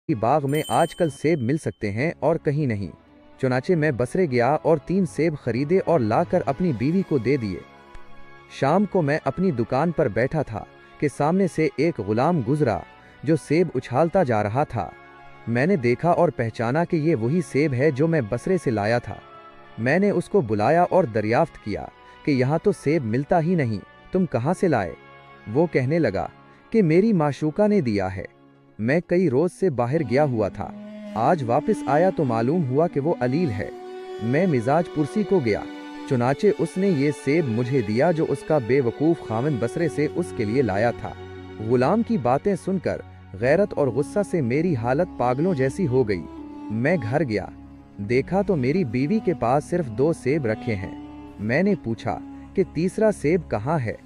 बाग में आजकल सेब मिल सकते हैं और कहीं नहीं। चुनाचे मैं बसरे गया और 3 सेब खरीदे और लाकर अपनी बीवी को दे दिए। शाम को मैं अपनी दुकान पर बैठा था कि सामने से एक गुलाम गुजरा जो सेब उछालता जा रहा था। मैंने देखा और पहचाना कि ये वही सेब है जो मैं बसरे से लाया था। मैंने उसको बुलाया और दरियाफ्त किया कि यहाँ तो सेब मिलता ही नहीं, तुम कहाँ से लाए? वो कहने लगा कि मेरी माशूका ने दिया है। मैं कई रोज से बाहर गया हुआ था, आज वापस आया तो मालूम हुआ कि वो अलील है। मैं मिजाज पुरसी को गया, चुनाचे उसने ये सेब मुझे दिया जो उसका बेवकूफ़ खाविंद बसरे से उसके लिए लाया था। गुलाम की बातें सुनकर गैरत और गुस्सा से मेरी हालत पागलों जैसी हो गई। मैं घर गया, देखा तो मेरी बीवी के पास सिर्फ 2 सेब रखे हैं। मैंने पूछा कि तीसरा सेब कहाँ है?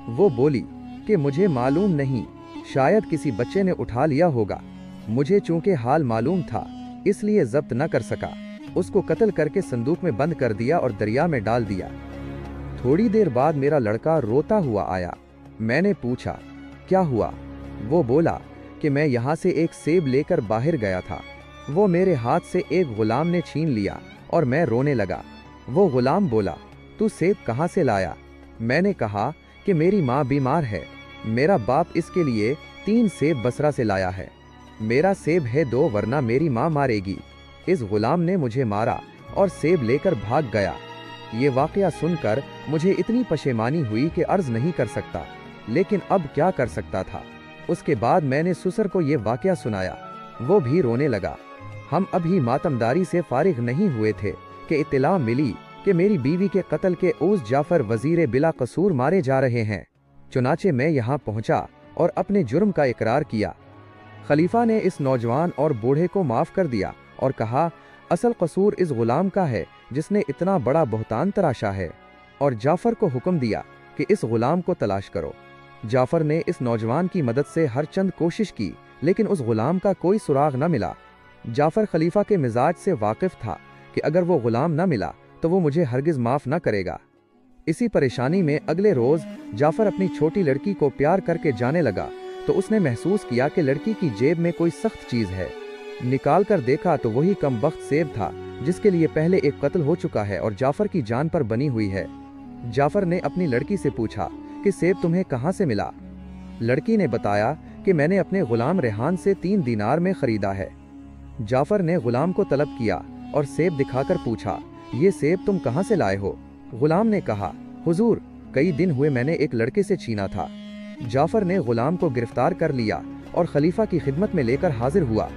वो बोली कि मुझे मालूम नहीं, शायद किसी बच्चे ने उठा लिया होगा। मुझे चूंकि हाल मालूम था इसलिए जब्त न कर सका। उसको कत्ल करके संदूक में बंद कर दिया और दरिया में डाल दिया। थोड़ी देर बाद मेरा लड़का रोता हुआ आया। मैंने पूछा क्या हुआ? वो बोला कि मैं यहाँ से एक सेब लेकर बाहर गया था, वो मेरे हाथ से एक गुलाम ने छीन लिया और मैं रोने लगा। वो गुलाम बोला तू सेब कहाँ से लाया? मैंने कहा कि मेरी माँ बीमार है, मेरा बाप इसके लिए 3 सेब बसरा से लाया है। मेरा सेब है 2 वरना मेरी माँ मारेगी। इस गुलाम ने मुझे मारा और सेब लेकर भाग गया। ये वाकया सुनकर मुझे इतनी पशेमानी हुई कि अर्ज नहीं कर सकता, लेकिन अब क्या कर सकता था। उसके बाद मैंने ससुर को ये वाकया सुनाया, वो भी रोने लगा। हम अभी मातमदारी से फारिग नहीं हुए थे कि इत्तला मिली कि मेरी बीवी के कत्ल के उस जाफर वजीर बिला कसूर मारे जा रहे हैं। चुनाचे मैं यहाँ पहुँचा और अपने जुर्म का इकरार किया। खलीफा ने इस नौजवान और बूढ़े को माफ़ कर दिया और कहा असल कसूर इस गुलाम का है जिसने इतना बड़ा बहतान तराशा है, और जाफर को हुक्म दिया कि इस गुलाम को तलाश करो। जाफर ने इस नौजवान की मदद से हर चंद कोशिश की, लेकिन उस गुलाम का कोई सुराग न मिला। जाफर खलीफा के मिजाज से वाकिफ था कि अगर वो गुलाम न मिला तो वो मुझे हरगिज माफ़ न करेगा। इसी परेशानी में अगले रोज़ जाफर अपनी छोटी लड़की को प्यार करके जाने लगा तो उसने महसूस किया कि लड़की की जेब में कोई सख्त चीज़ है। निकाल कर देखा तो वही कमबख्त सेब था जिसके लिए पहले एक कत्ल हो चुका है और जाफर की जान पर बनी हुई है। जाफर ने अपनी लड़की से पूछा कि सेब तुम्हें कहाँ से मिला? लड़की ने बताया कि मैंने अपने गुलाम रेहान से 3 दीनार में खरीदा है। जाफर ने गुलाम को तलब किया और सेब दिखाकर पूछा ये सेब तुम कहाँ से लाए हो? गुलाम ने कहा हुजूर, कई दिन हुए मैंने एक लड़के से छीना था। जाफर ने गुलाम को गिरफ्तार कर लिया और खलीफा की खिदमत में लेकर हाजिर हुआ।